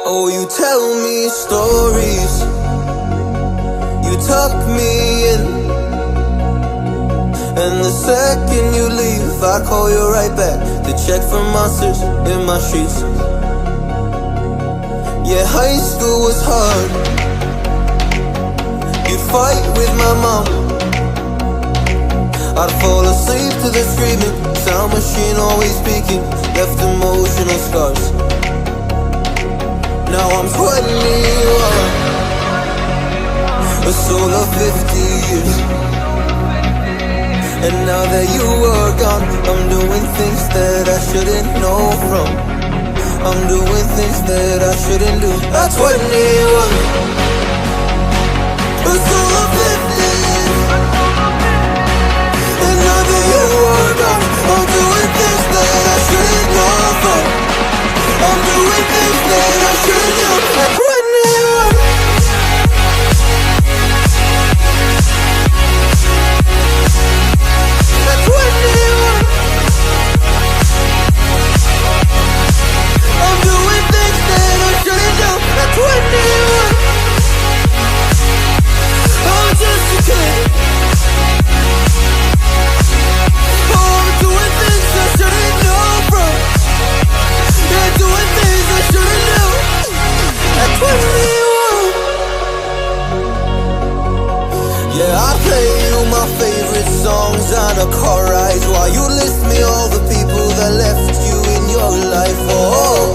Oh, you tell me stories, you tuck me in, and the second you leave, I call you right back to check for monsters in my sheets. Yeah, high school was hard. You'd fight with my mom, I'd fall asleep to the screaming, sound machine always speaking, left emotional scars. Now I'm 21, a soul of 50 years. And now that you are gone, I'm doing things that I shouldn't know from. I'm doing things that I shouldn't do. At 21, a soul of 50 years. And now that you are gone, I'm doing things that I shouldn't know from. I'm doing things that I shouldn't do. At 21. Yeah, I play you my favorite songs on a car ride while you list me all the people that left you in your life. Oh.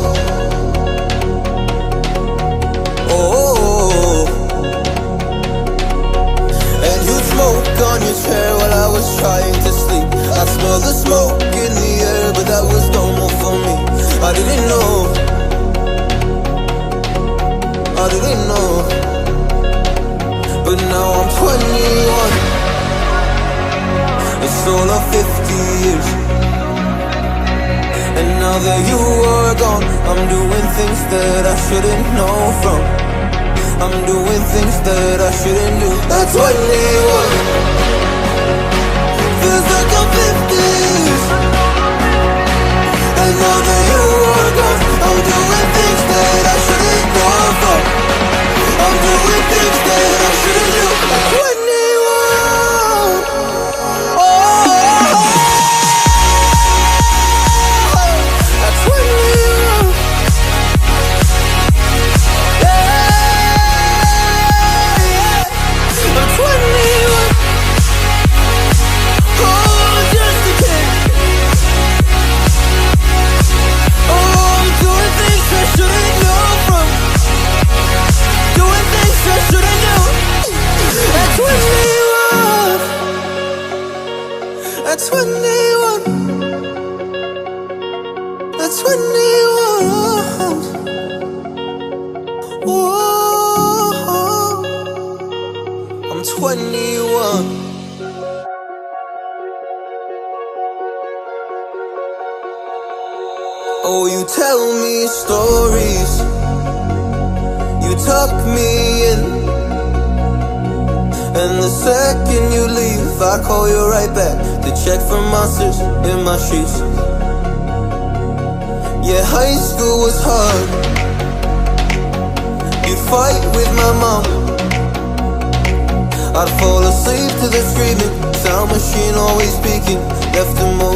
And you smoke on your chair while I was trying to sleep. I smell the smoke in the air, but that was normal for me. I didn't know. But now I'm 21, a soul of 50 years. And now that you are gone, I'm doing things that I shouldn't know from. I'm doing things that I shouldn't do. At 21, feels like I'm 50s. And now that you are gone, I'm doing things that I shouldn't know from. I'm doing things that I shouldn't do. At 21. Oh, at 21. Yeah. At 21. Oh, just a kid. Oh, I'm doing things I shouldn't know from. Doing things I shouldn't do. At 21. At 21. At 21. Whoa. I'm 21. Oh, you tell me stories, you tuck me in, and the second you leave, I call you right back to check for monsters in my sheets. Yeah, high school was hard. You'd fight with my mom, I'd fall asleep to the screaming, sound machine always speaking, left emotional